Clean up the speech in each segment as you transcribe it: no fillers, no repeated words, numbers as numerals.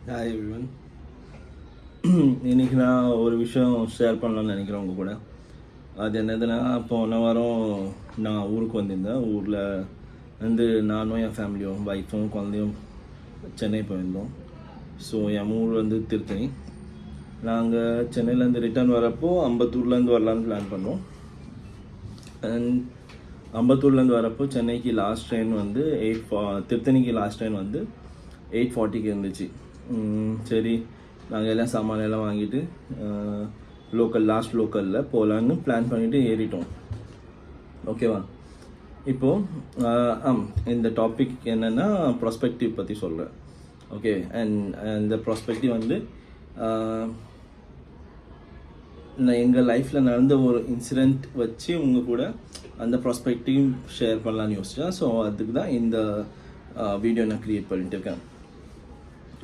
Hi everyone. இன்றைக்கி நான் ஒரு விஷயம் ஷேர் பண்ணலான்னு நினைக்கிறேன் உங்கள் கூட. அது என்னதுன்னா, போன வாரம் நான் ஊருக்கு வந்திருந்தேன். ஊரில் வந்து நானும் என் ஃபேமிலியும் ஒய்ஃபும் குழந்தையும் சென்னை போயிருந்தோம். ஸோ என் ஊர் வந்து திருத்தணி. நாங்கள் சென்னையிலேருந்து ரிட்டர்ன் வரப்போ அம்பத்தூர்லேருந்து வரலான்னு பிளான் பண்ணோம். அண்ட் அம்பத்தூர்லேருந்து வரப்போ சென்னைக்கு லாஸ்ட் ட்ரெயின் வந்து திருத்தணிக்கு லாஸ்ட் ட்ரெயின் வந்து 8:40க்கு இருந்துச்சு. சரி, நாங்கள் எல்லாம் சாமானெல்லாம் வாங்கிட்டு லோக்கலில் போகலான்னு பிளான் பண்ணிவிட்டு ஏறிட்டோம். ஓகேவா? இப்போது இந்த டாபிக் என்னென்னா ப்ராஸ்பெக்டிவ் பற்றி சொல்கிறேன். ஓகே, அண்ட் இந்த ப்ராஸ்பெக்டிவ் வந்து நான் எங்கள் லைஃப்பில் நடந்த ஒரு இன்சிடெண்ட் வச்சு உங்கள் கூட அந்த ப்ராஸ்பெக்டிவ் ஷேர் பண்ணலான்னு யோசித்தேன். ஸோ அதுக்கு தான் இந்த வீடியோ நான் க்ரியேட் பண்ணிட்டு இருக்கேன்.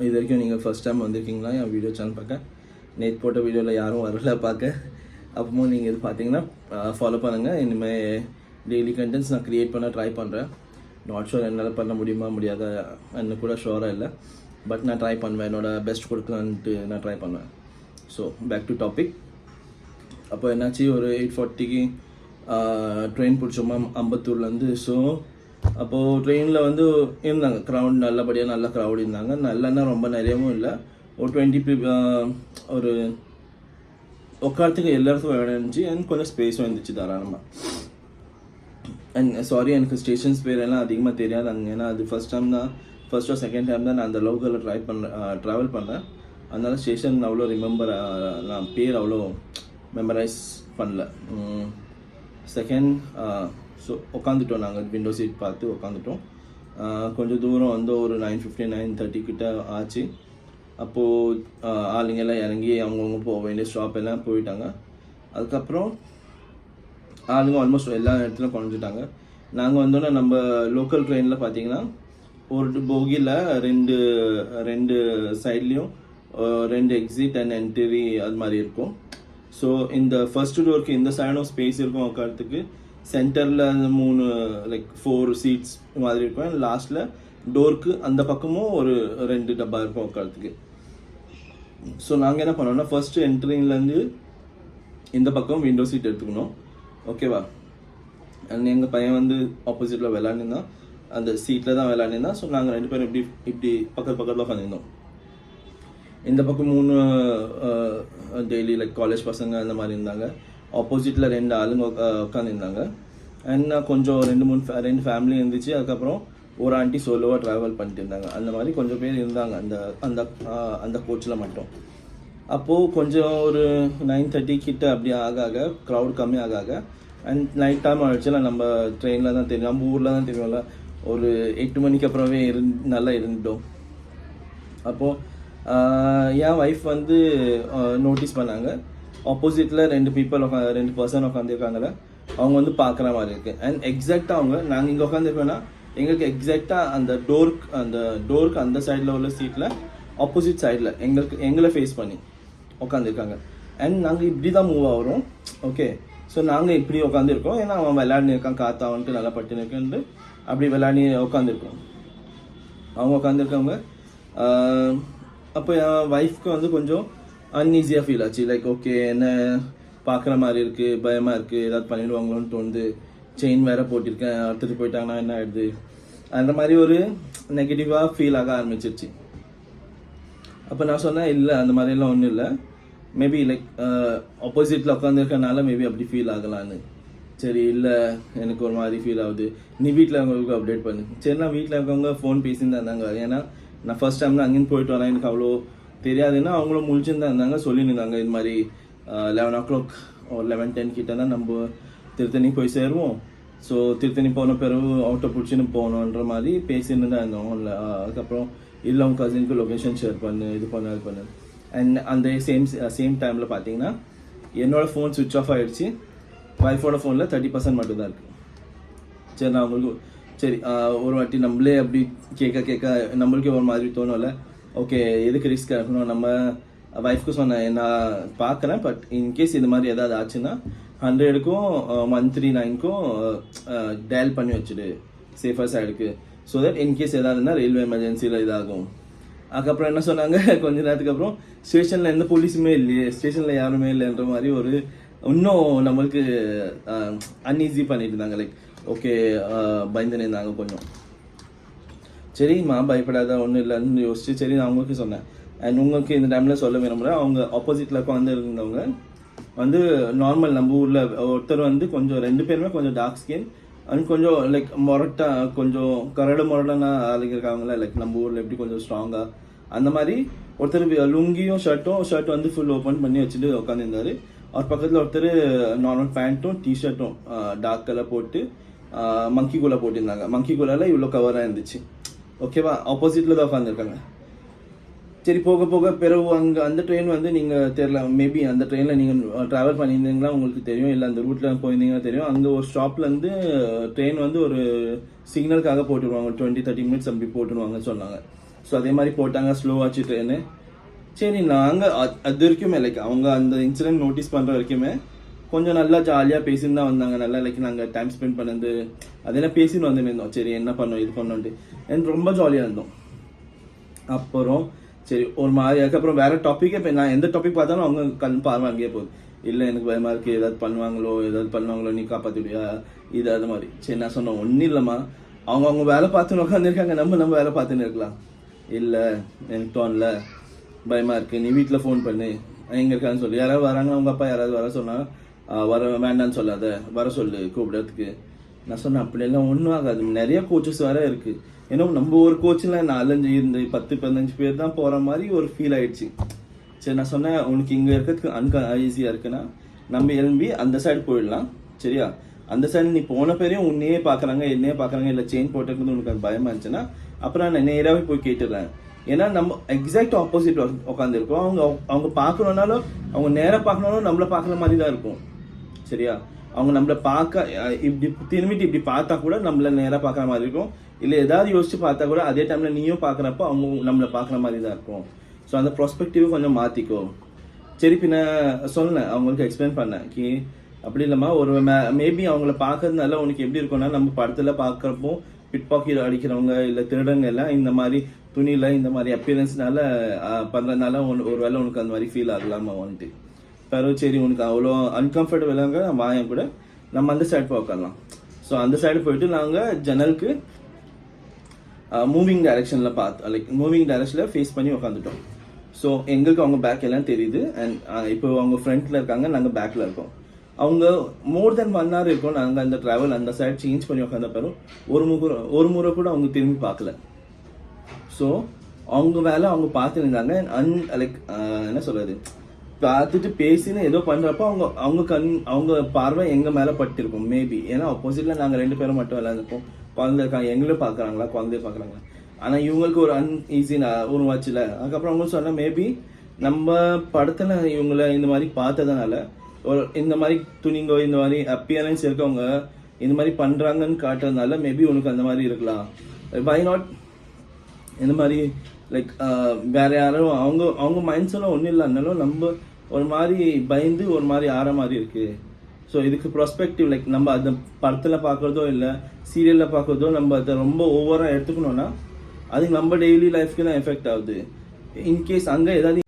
இது வரைக்கும் நீங்கள் ஃபஸ்ட் டைம் வந்திருக்கீங்களா என் வீடியோ சேனல் பார்க்க? நேற்று போட்ட வீடியோவில் யாரும் வரல பார்க்க. அப்பவும் நீங்கள் இது பார்த்தீங்கன்னா ஃபாலோ பண்ணுங்கள். இனிமேல் டெய்லி கண்டென்ட்ஸ் நான் க்ரியேட் பண்ண ட்ரை பண்ணுறேன். நாட் ஷோர் என்னால் பண்ண முடியுமா முடியாத என்ன கூட ஷோராக இல்லை. பட் நான் ட்ரை பண்ணுவேன், என்னோடய பெஸ்ட் கொடுக்கலான்ட்டு நான் ட்ரை பண்ணுவேன். So back to topic. அப்போ என்னாச்சு, ஒரு 8:40க்கு ட்ரெயின் பிடிச்சோமா அம்பத்தூர்லேருந்து. ஸோ அப்போது ட்ரெயினில் வந்து இருந்தாங்க க்ரௌட், நல்லபடியாக நல்ல க்ரௌட் இருந்தாங்க. நல்லன்னா ரொம்ப நிறையவும் இல்லை, ஒரு 20 ஒரு உட்காரத்துக்கு எல்லாருக்கும் இடம் இருந்துச்சு. அண்ட் கொஞ்சம் ஸ்பேஸும் இருந்துச்சு தாராளமாக. அண்ட் சாரி, எனக்கு ஸ்டேஷன்ஸ் பேர் எல்லாம் அதிகமாக தெரியாது அங்கே. ஏன்னா அது ஃபர்ஸ்ட் செகண்ட் டைம் தான் நான் அந்த லோக்கலில் ட்ராவல் பண்ணேன். அதனால ஸ்டேஷன் அவ்வளோ நான் பேர் அவ்வளோ மெமரைஸ் பண்ணல. செகண்ட் ஸோ உட்காந்துட்டோம், நாங்கள் விண்டோ சீட் பார்த்து உட்காந்துட்டோம். கொஞ்சம் தூரம் வந்து ஒரு 9:50 9:30 கிட்ட ஆச்சு. அப்போது ஆளுங்கெல்லாம் இறங்கி அவங்கவுங்க போக வேண்டிய ஸ்டாப் எல்லாம் போயிட்டாங்க. அதுக்கப்புறம் ஆளுங்க ஆல்மோஸ்ட் எல்லா இடத்துலையும் குறைஞ்சிட்டாங்க. நாங்கள் வந்தோன்னா நம்ம லோக்கல் ட்ரெயினில் பார்த்தீங்கன்னா ஒரு போகியில் ரெண்டு சைட்லேயும் 2 எக்ஸிட் அண்ட் என்ட்ரி அது மாதிரி இருக்கும். ஸோ இந்த ஃபர்ஸ்ட் டோருக்கு இந்த சைடும் ஸ்பேஸ் இருக்கும் உட்காரத்துக்கு. சென்டரில் அந்த 4 சீட்ஸ் மாதிரி இருக்கும். லாஸ்ட்டில் டோருக்கு அந்த பக்கமும் ஒரு 2 டப்பா இருக்கும் உட்காரத்துக்கு. ஸோ நாங்கள் என்ன பண்ணோம்னா, ஃபர்ஸ்ட் என்ட்ரிங்லேருந்து இந்த பக்கம் விண்டோ சீட் எடுத்துக்கணும். ஓகேவா? அண்ட் எங்கள் பையன் வந்து ஆப்போசிட்டில் விளையாண்டுருந்தான், அந்த சீட்டில் தான் விளையாண்டுருந்தான். ஸோ நாங்கள் 2 பேரும் இப்படி பக்கத்தில் உட்காந்துருந்தோம். இந்த பக்கம் 3 டெய்லி காலேஜ் பசங்க அந்த மாதிரி இருந்தாங்க. ஆப்போசிட்டில் 2 ஆளுங்க உட்காந்துருந்தாங்க. அண்ட் கொஞ்சம் 2 ஃபேமிலி இருந்துச்சு. அதுக்கப்புறம் ஒரு ஆண்டி சோலோவாக ட்ராவல் பண்ணிட்டு இருந்தாங்க. அந்த மாதிரி கொஞ்சம் பேர் இருந்தாங்க அந்த அந்த கோச்சில் மட்டும். அப்போது கொஞ்சம் ஒரு 9:30 கிட்ட அப்படி ஆக க்ரௌட் கம்மி ஆக அண்ட் நைட் டைம் ஆகிடுச்சுல. நம்ம ட்ரெயினில் தான் தெரியும், நம்ம ஊரில் தான் தெரியும்ல, ஒரு 8 மணிக்கு அப்புறமே நல்லா இருந்துட்டோம். அப்போது என் ஒய்ஃப் வந்து நோட்டீஸ் பண்ணாங்க, ஆப்போசிட்டில் 2 பர்சன் உட்காந்துருக்காங்களே, அவங்க வந்து பார்க்குற மாதிரி இருக்குது. அண்ட் எக்ஸாக்டாக நாங்கள் இங்கே உட்காந்துருக்கோன்னா எங்களுக்கு எக்ஸாக்டாக அந்த டோருக்கு அந்த சைடில் உள்ள சீட்டில் ஆப்போசிட் சைடில் எங்களை ஃபேஸ் பண்ணி உட்காந்துருக்காங்க. அண்ட் நாங்கள் இப்படி தான் மூவ் ஆகிறோம். ஓகே, ஸோ நாங்கள் இப்படி உட்காந்துருக்கோம். ஏன்னா அவன் விளையாடினு இருக்கான், காற்று அவனுக்கு நல்லா பட்டுன்னு இருக்குன்ட்டு அப்படி விளையாடி உட்காந்துருக்கோம். அவங்க உட்காந்துருக்கவங்க. அப்போ என் ஒய்ஃப்க்கு வந்து கொஞ்சம் அன்ஈஸியாக ஃபீல் ஆச்சு. ஓகே, என்ன பார்க்குற மாதிரி இருக்குது, பயமாக இருக்குது, ஏதாவது பண்ணிடுவாங்களோன்னு தோணுது. செயின் வேறு போட்டிருக்கேன், அடுத்துட்டு போயிட்டாங்கன்னா என்ன ஆயிடுது, அந்த மாதிரி ஒரு நெகட்டிவாக ஃபீல் ஆக ஆரம்பிச்சிருச்சு. அப்போ நான் சொன்னேன், இல்லை அந்த மாதிரிலாம் ஒன்றும் இல்லை, மேபி ஆப்போசிட்டில் உட்காந்துருக்கனால மேபி அப்படி ஃபீல் ஆகலான்னு. சரி, இல்லை எனக்கு ஒரு மாதிரி ஃபீல் ஆகுது, நீ வீட்டில் இருக்கவங்களுக்கு அப்டேட் பண்ணு. சரி, நான் வீட்டில் இருக்கவங்க ஃபோன் பேசின்னு தான் இருந்தாங்க. ஏன்னா நான் ஃபர்ஸ்ட் டைம் தான் அங்கேன்னு போயிட்டு வரேன், எனக்கு அவ்வளோ தெரியாதுன்னா அவங்களும் முழிச்சுன்னு தான் இருந்தாங்க, சொல்லின்னு இருந்தாங்க இது மாதிரி 11 o'clock ஒரு 11:10 கிட்ட தான் நம்ம திருத்தணி போய் சேருவோம். ஸோ திருத்தணி போன பிறகு ஆட்டோ பிடிச்சின்னு போகணுன்ற மாதிரி பேசின்னு தான் இருந்தோம். அதுக்கப்புறம் இல்லை உங்கள் கசினுக்கு லொக்கேஷன் ஷேர் பண்ணு, இது பண்ணு. அண்ட் அந்த சேம் டைமில் பார்த்தீங்கன்னா என்னோடய ஃபோன் சுவிட்ச் ஆஃப் ஆகிடுச்சு. ஒய்ஃபோட ஃபோனில் 30% மட்டும்தான் இருக்குது. சரி, நான் அவங்களுக்கு ஒரு வாட்டி நம்மளே அப்படி கேட்க நம்மளுக்கே ஒரு மாதிரி தோணும்ல. ஓகே, எதுக்கு ரிஸ்க் இருக்கணும், நம்ம ஒய்ஃப்க்கு சொன்னேன், நான் பார்க்குறேன், பட் இன்கேஸ் இது மாதிரி ஏதாவது ஆச்சுன்னா 100க்கும் 139க்கும் டயல் பண்ணி வச்சுடு சேஃபர் சைடுக்கு. ஸோ தட் இன்கேஸ் ஏதாவது இருந்தால் ரயில்வே எமர்ஜென்சியில் இதாகும் அதுக்கப்புறம் என்ன சொன்னாங்க, கொஞ்ச நேரத்துக்கு அப்புறம் ஸ்டேஷனில் எந்த போலீஸுமே இல்லையே, ஸ்டேஷனில் யாருமே இல்லைன்ற மாதிரி ஒரு இன்னும் நம்மளுக்கு அன்ஈஸி பண்ணிட்டு இருந்தாங்க. லைக் ஓகே, பயந்துன்னு இருந்தாங்க கொஞ்சம். சரிம்மா பயப்படாத, ஒன்றும் இல்லைன்னு யோசிச்சு சரி நான் அவங்களுக்கு சொன்னேன். அண்ட் உங்களுக்கு இந்த டைமில் சொல்ல விரும்புகிறேன், அவங்க ஆப்போசிட்டில் உட்காந்து இருந்தவங்க வந்து நார்மல் நம்ம ஊரில் ஒருத்தர் வந்து கொஞ்சம் 2 பேருமே கொஞ்சம் டார்க் ஸ்கின் அண்ட் கொஞ்சம் லைக் மொரட்டா, கொஞ்சம் முரடனா ஆளுங்க இருக்காங்களே, லைக் நம்ம ஊரில் எப்படி கொஞ்சம் ஸ்ட்ராங்காக அந்த மாதிரி ஒருத்தர் லுங்கியும் ஷர்ட் வந்து ஃபுல் ஓப்பன் பண்ணி வச்சுட்டு உட்காந்துருந்தாரு. அவர் பக்கத்தில் ஒருத்தர் நார்மல் பேண்ட்டும் டிஷர்ட்டும் டார்க் கலர் போட்டு மங்கி கூலை போட்டிருந்தாங்க. மங்கி கூலால் இவ்வளோ கவராக இருந்துச்சு. ஓகேவா, ஆப்போசிட்டில் தான் உட்காந்துருக்காங்க. சரி போக போக பிறகு அங்கே அந்த ட்ரெயின் வந்து நீங்கள் தெரியல, மேபி அந்த ட்ரெயினில் நீங்கள் ட்ராவல் பண்ணியிருந்தீங்களா உங்களுக்கு தெரியும், இல்லை அந்த ரூட்டில் போயிருந்தீங்கன்னா தெரியும். அங்கே ஒரு ஸ்டாப்லேருந்து ட்ரெயின் வந்து ஒரு சிக்னலுக்காக போட்டுருவாங்க, 20-30 மினிட்ஸ் அப்படி போட்டுருவாங்கன்னு சொன்னாங்க. ஸோ அதே மாதிரி போட்டாங்க, ஸ்லோவாச்சு ட்ரெயின். சரி நாங்கள் அது வரைக்குமே லைக் அவங்க அந்த இன்சிடென்ட் நோட்டீஸ் பண்ணுற வரைக்குமே கொஞ்சம் நல்லா ஜாலியாக பேசின்னு தான் வந்தாங்க. நல்லா லைக் நாங்கள் டைம் ஸ்பெண்ட் பண்ணது அதெல்லாம் பேசின்னு வந்துருந்தோம். சரி என்ன பண்ணோம் இது பண்ணோன்ட்டு எனக்கு ரொம்ப ஜாலியாக இருந்தோம். அப்புறம் சரி ஒரு மாதிரி அதுக்கப்புறம் வேறு டாப்பிக்கே இப்போ நான் எந்த டாபிக் பார்த்தாலும் அவங்க கண் பார்வை அங்கேயே போகுது. இல்லை எனக்கு பயமாக இருக்குது, ஏதாவது பண்ணுவாங்களோ நீ காப்பாற்றிடுவியா இது அது மாதிரி. சரி நான் சொன்னேன் ஒன்றும் இல்லைம்மா, அவங்க வேலை பார்த்துன்னு உட்காந்துருக்காங்க, நம்ம வேலை பார்த்துன்னு இருக்கலாம். இல்லை எனக்கு தோணல, பயமாக இருக்குது, நீ வீட்டில் ஃபோன் பண்ணு எங்கே இருக்கான்னு சொல்லி. யாராவது வராங்க, அவங்க அப்பா யாராவது வர சொன்னால் வர வேண்டான்னு சொல்லாத, வர சொல்லு கூப்பிடுறதுக்கு. நான் சொன்னேன் அப்படியெல்லாம் ஒன்றும் ஆகாது, நிறைய கோச்சஸ் வேறு இருக்குது. ஏன்னா நம்ம ஒரு கோச்சில் 4-5 10-15 பேர் தான் போகிற மாதிரி ஒரு ஃபீல் ஆயிடுச்சு. சரி நான் சொன்னேன் உனக்கு இங்கே இருக்கிறதுக்கு ஈஸியாக இருக்குன்னா நம்ம எழும்பி அந்த சைடு போயிடலாம், சரியா? அந்த சைடு நீ போன பேரையும் உன்னையே பார்க்குறாங்க என்னையே பார்க்குறாங்க, இல்லை செயின் போட்டுருக்குன்னு உனக்கு அது பயமாக இருந்துச்சுன்னா அப்புறம் நான் நேராகவே போய் கேட்டுடுறேன். ஏன்னா நம்ம எக்ஸாக்ட் ஆப்போசிட் உட்காந்துருக்கோம். அவங்க பார்க்கணுன்னாலும் அவங்க நேராக பார்க்கணுன்னாலும் நம்மளை பார்க்குற மாதிரி தான் இருக்கும், சரியா? அவங்க நம்மளை பார்க்க இப்படி திரும்பிட்டு இப்படி பார்த்தா கூட நம்மளை நேராக பார்க்குற மாதிரி இருக்கும். இல்லை ஏதாவது யோசிச்சு பார்த்தா கூட அதே டைமில் நீயும் பார்க்குறப்ப அவங்க நம்மளை பார்க்குற மாதிரி தான் இருக்கும். ஸோ அந்த ப்ராஸ்பெக்டிவும் கொஞ்சம் மாற்றிக்கோ. சரி பின்ன சொன்னேன், அவங்களுக்கு எக்ஸ்பிளைன் பண்ணேன் கி அப்படி இல்லைம்மா, ஒரு மேபி அவங்கள பார்க்கறதுனால உனக்கு எப்படி இருக்கும்னா நம்ம படத்தில் பார்க்குறப்போ பிட் பாக்கெட் அடிக்கிறவங்க இல்லை திருடங்க எல்லாம் இந்த மாதிரி துணியில் இந்த மாதிரி அப்பியரன்ஸ்னால பண்ணுறதுனால ஒரு வேளை உனக்கு அந்த மாதிரி ஃபீல் ஆகலாமா வந்துட்டு. பிறகு சரி உனக்கு அவ்வளோ அன்கம்ஃபர்டபுளாங்க வாயம் கூட நம்ம அந்த சைடு போய் உட்காரலாம். ஸோ அந்த சைடு போயிட்டு நாங்கள் ஜன்னலுக்கு மூவிங் டைரக்ஷனில் லைக் மூவிங் டைரக்ஷனில் ஃபேஸ் பண்ணி உட்காந்துட்டோம். ஸோ எங்களுக்கு அவங்க பேக் எல்லாம் தெரியுது. அண்ட் இப்போ அவங்க ஃப்ரண்ட்டில் இருக்காங்க, நாங்கள் பேக்கில் இருக்கோம். அவங்க மோர் தென் 1 hour இருக்கும் நாங்கள் அந்த ட்ராவல் அந்த சைடு சேஞ்ச் பண்ணி உட்காந்த பிறகு ஒரு முறை கூட அவங்க திரும்பி பார்க்கல. ஸோ அவங்க வேலை அவங்க பார்த்துருந்தாங்க. லைக் என்ன சொல்கிறது, பார்த்துட்டு பேசின்னு ஏதோ பண்ணுறப்போ அவங்க பார்வை எங்கள் மேலே பட்டிருக்கும் மேபி. ஏன்னா ஆப்போசிட்டில் நாங்கள் 2 பேரும் மட்டும் விளையாண்டுருப்போம். குழந்தை இருக்காங்க, எங்களும் பார்க்குறாங்களா, குழந்தைய பார்க்குறாங்களா. ஆனால் இவங்களுக்கு ஒரு அன்ஈஸி உருவாச்சுல. அதுக்கப்புறம் அவங்க சொன்னால் மேபி நம்ம படத்தில் இவங்கள இந்த மாதிரி பார்த்ததுனால ஒரு இந்த மாதிரி துணிங்கோ இந்த மாதிரி அப்பியரன்ஸ் இருக்கவங்க இந்த மாதிரி பண்ணுறாங்கன்னு காட்டுறதுனால மேபி உனக்கு அந்த மாதிரி இருக்கலாம். பை நாட் இந்த மாதிரி லைக் வேற யாரும் அவங்க மைண்ட்ஸ் எல்லாம் ஒன்றும் இல்லைன்னாலும் நம்ம ஒரு மாதிரி பயந்து ஒரு மாதிரி ஆற மாதிரி இருக்கு. ஸோ இதுக்கு ப்ராஸ்பெக்டிவ் லைக் நம்ம அதை படத்தில் பார்க்குறதோ இல்லை சீரியலில் பார்க்குறதோ நம்ம அதை ரொம்ப ஓவராக எடுத்துக்கணும்னா அது நம்ம டெய்லி லைஃப்க்கு தான் எஃபெக்ட் ஆகுது. இன்கேஸ் அங்கே ஏதாவது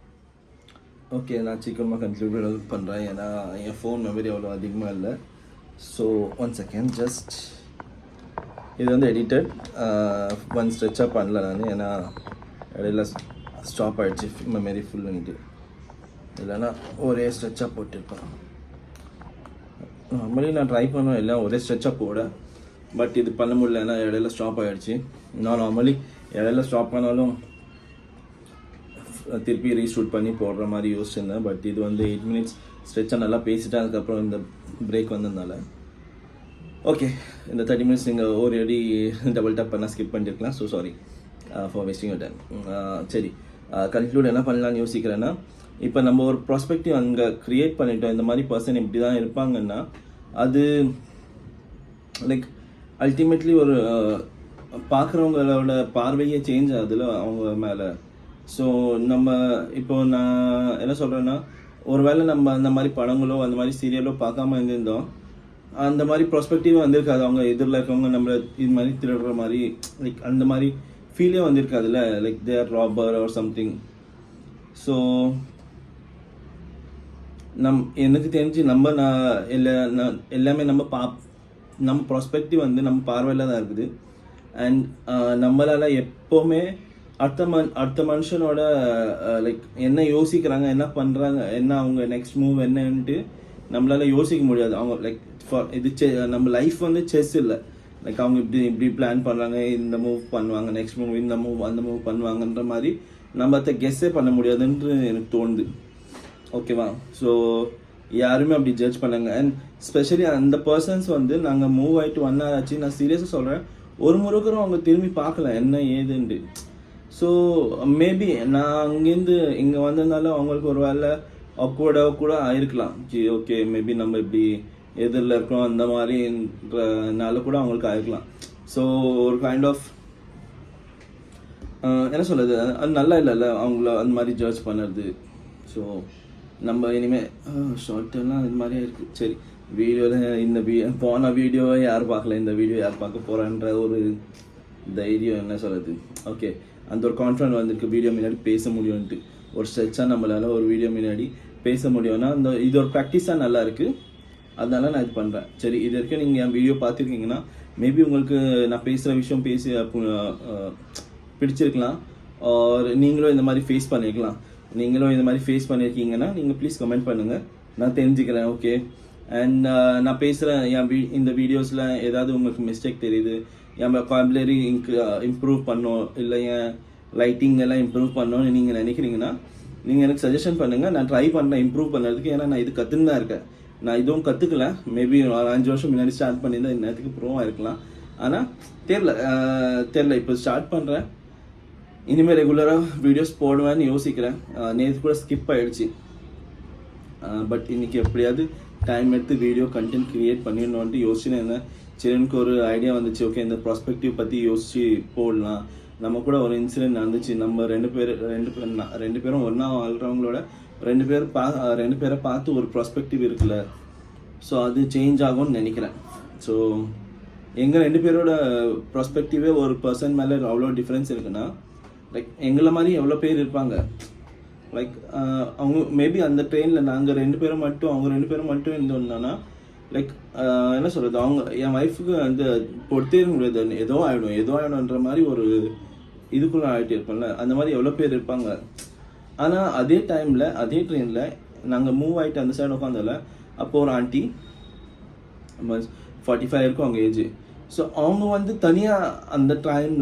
ஓகே நான் சீக்கிரமாக கன்க்ளூட் பண்ணுறேன், ஏன்னா என் ஃபோன் மெமரி அவ்வளோ அதிகமாக இல்லை. ஸோ 1 செகண்ட் ஜஸ்ட் இது வந்து எடிட்டட் ஒன் ஸ்ட்ரெச்சாக பண்ணல நான், ஏன்னா இடையில ஸ்டாப் ஆகிடுச்சு மெமரி ஃபுல்லுன்ட்டு. இல்லைன்னா ஒரே ஸ்ட்ரெச்சாக போட்டிருப்பேன். நார்மலி நான் ட்ரை பண்ணுவேன் எல்லாம் ஒரே ஸ்ட்ரெச்சாக போட, பட் இது பண்ண முடியல, ஏன்னா இடையில ஸ்டாப் ஆகிடுச்சு. நான் நார்மலி இடையில ஸ்டாப் பண்ணாலும் திருப்பி ரீஷூட் பண்ணி போடுற மாதிரி யோசிச்சிருந்தேன். பட் இது வந்து 8 minutes ஸ்ட்ரெச்சாக நல்லா பேசிட்டேன். அதுக்கப்புறம் இந்த பிரேக் வந்ததுனால ஓகே இந்த 30 minutes நீங்கள் ஒரு அடி டபுள் டேப் பண்ணால் ஸ்கிப் பண்ணியிருக்கலாம். So sorry for wasting your time. சரி கன்க்ளூட் என்ன பண்ணலான்னு யோசிக்கிறேன்னா, இப்போ நம்ம ஒரு ப்ராஸ்பெக்டிவ் அங்கே க்ரியேட் பண்ணிட்டோம், இந்த மாதிரி பர்சன் இப்படி தான் இருப்பாங்கன்னா அது லைக் அல்டிமேட்லி ஒரு பார்க்குறவங்களோட பார்வையே சேஞ்ச் ஆகுதுல அவங்க மேலே. ஸோ நம்ம இப்போ நான் என்ன சொல்கிறேன்னா, ஒரு வேளை நம்ம அந்த மாதிரி படங்களோ அந்த மாதிரி சீரியலோ பார்க்காம இருந்திருந்தோம் அந்த மாதிரி ப்ராஸ்பெக்டிவ் வந்திருக்காது. அவங்க எதிரில் இருக்கவங்க நம்மளை இது மாதிரி திருடுற மாதிரி லைக் அந்த மாதிரி ஃபீலே வந்திருக்காதுல்ல, like there robber or something. So எனக்கு தெரிஞ்சு எல்லாமே நம்ம ப்ராஸ்பெக்டிவ் வந்து நம்ம பார்வையில் தான் இருக்குது. அண்ட் நம்மளால் எப்போவுமே அடுத்த மனுஷனோட லைக் என்ன யோசிக்கிறாங்க, என்ன பண்ணுறாங்க, என்ன அவங்க நெக்ஸ்ட் மூவ் என்னன்ட்டு நம்மளால் யோசிக்க முடியாது. அவங்க லைக் நம்ம லைஃப் வந்து செஸ் இல்லை. லைக் அவங்க இப்படி பிளான் பண்ணுறாங்க, இந்த மூவ் பண்ணுவாங்க, நெக்ஸ்ட் மூவ் இந்த மூவ் அந்த மூவ் பண்ணுவாங்கன்ற மாதிரி நம்ம அதை கெஸ்ஸே பண்ண முடியாதுன்னு எனக்கு தோணுது. ஓகேவா? ஸோ யாருமே அப்படி ஜட்ஜ் பண்ணாங்க. அண்ட் ஸ்பெஷலி அந்த பர்சன்ஸ் வந்து நாங்கள் மூவ் ஆகிட்டு 1 hour ஆச்சு. நான் சீரியஸாக சொல்கிறேன், ஒரு முறைக்கும் அவங்க திரும்பி பார்க்கல என்ன ஏதுன்ட்டு. ஸோ மேபி நான் அங்கேருந்து இங்கே வந்ததுனால அவங்களுக்கு ஒரு வேலை அக்வர்டாக கூட ஆயிருக்கலாம். ஜி ஓகே, மேபி நம்ம இப்படி எதிரில் இருக்கிறோம் அந்த மாதிரின்றனால கூட அவங்களுக்கு ஆயிருக்கலாம். ஸோ ஒரு கைண்ட் ஆஃப் என்ன சொல்கிறது, அது நல்லா இல்லைல்ல அவங்கள அந்த மாதிரி ஜட்ஜ் பண்ணுறது. ஸோ நம்ம இனிமேல் ஷார்ட்டெல்லாம் இது மாதிரியே இருக்குது. சரி, வீடியோவில் போன வீடியோவை யார் பார்க்கல, இந்த வீடியோ யார் பார்க்க போகிறான்ற ஒரு தைரியம் என்ன சொல்கிறது. ஓகே, அந்த ஒரு கான்ஃபிடன்ட் வந்திருக்கு வீடியோ முன்னாடி பேச முடியும்ன்ட்டு. ஒரு ஸ்ட்ரெச்சாக நம்மளால் ஒரு வீடியோ முன்னாடி பேச முடியும்னா இது ஒரு ப்ராக்டிஸாக நல்லா இருக்குது. அதனால நான் இது பண்ணுறேன். சரி, இது வரைக்கும் நீங்கள் என் வீடியோ பார்த்துருக்கீங்கன்னா மேபி உங்களுக்கு நான் பேசுகிற விஷயம் பிடிச்சிருக்கலாம். ஆர் நீங்களும் இந்த மாதிரி ஃபேஸ் பண்ணியிருக்கலாம். நீங்களும் இந்த மாதிரி ஃபேஸ் பண்ணியிருக்கீங்கன்னா நீங்கள் ப்ளீஸ் கமெண்ட் பண்ணுங்கள், நான் தெரிஞ்சுக்கிறேன். ஓகே, அண்ட் நான் பேசுகிறேன் இந்த வீடியோஸில் ஏதாவது உங்களுக்கு மிஸ்டேக் தெரியுது, என் வாக்காபுலரி இம்ப்ரூவ் பண்ணோம், இல்லை என் லைட்டிங் எல்லாம் இம்ப்ரூவ் பண்ணோன்னு நீங்கள் நினைக்கிறீங்கன்னா நீங்கள் எனக்கு சஜஷன் பண்ணுங்கள். நான் ட்ரை பண்ணுறேன் இம்ப்ரூவ் பண்ணுறதுக்கு. ஏன்னா நான் இது கற்றுன்னு தான் இருக்கேன். நான் இதுவும் கற்றுக்கல. மேபி ஒரு 5 வருஷம் முன்னாடி ஸ்டார்ட் பண்ணியிருந்தேன், இன்னத்துக்கு ப்ரோவாக இருக்கலாம். ஆனால் தெரில இப்போ ஸ்டார்ட் பண்ணுறேன். இனிமேல் ரெகுலராக வீடியோஸ் போடுவேன்னு யோசிக்கிறேன். நேற்று கூட ஸ்கிப் ஆகிடுச்சு. பட் இன்றைக்கி எப்படியாவது டைம் எடுத்து வீடியோ கண்டென்ட் க்ரியேட் பண்ணிடணுன்ட்டு யோசிச்சுன்னு இருந்தேன். சரி, எனக்கு ஒரு ஐடியா வந்துச்சு. ஓகே, இந்த ப்ராஸ்பெக்டிவ் பற்றி யோசித்து போடலாம். நம்ம கூட ஒரு இன்சிடென்ட் நடந்துச்சு. நம்ம ரெண்டு பேரும் ஒன்றா வாழ்கிறவங்களோட ரெண்டு பேரை பார்த்து ஒரு ப்ராஸ்பெக்டிவ் இருக்குல்ல, ஸோ அது சேஞ்ச் ஆகும்னு நினைக்கிறேன். ஸோ எங்கள் 2 பேரோட ப்ராஸ்பெக்டிவே ஒரு பர்சன் மேலே அவ்வளோ டிஃப்ரென்ஸ் இருக்குன்னா, லைக் எங்களை மாதிரி எவ்வளோ பேர் இருப்பாங்க. லைக் அவங்க மேபி அந்த ட்ரெயினில் நாங்கள் 2 பேரும் மட்டும் அவங்க 2 பேரும் மட்டும் இருந்தோம்னா லைக் என்ன சொல்கிறது, அவங்க என் ஒய்ஃபுக்கு அந்த பொறுத்தே முடியாது, ஏதோ ஆகிடும்ன்ற மாதிரி ஒரு இதுக்குள்ளே ஆகிட்டு இருப்போம்ல. அந்த மாதிரி எவ்வளோ பேர் இருப்பாங்க. ஆனால் அதே டைமில் அதே ட்ரெயினில் நாங்கள் மூவ் ஆகிட்டு அந்த சைடு உட்காந்தால அப்போது ஒரு ஆண்டி 45 இருக்கும் அவங்க ஏஜ். ஸோ அவங்க வந்து தனியாக அந்த டைம்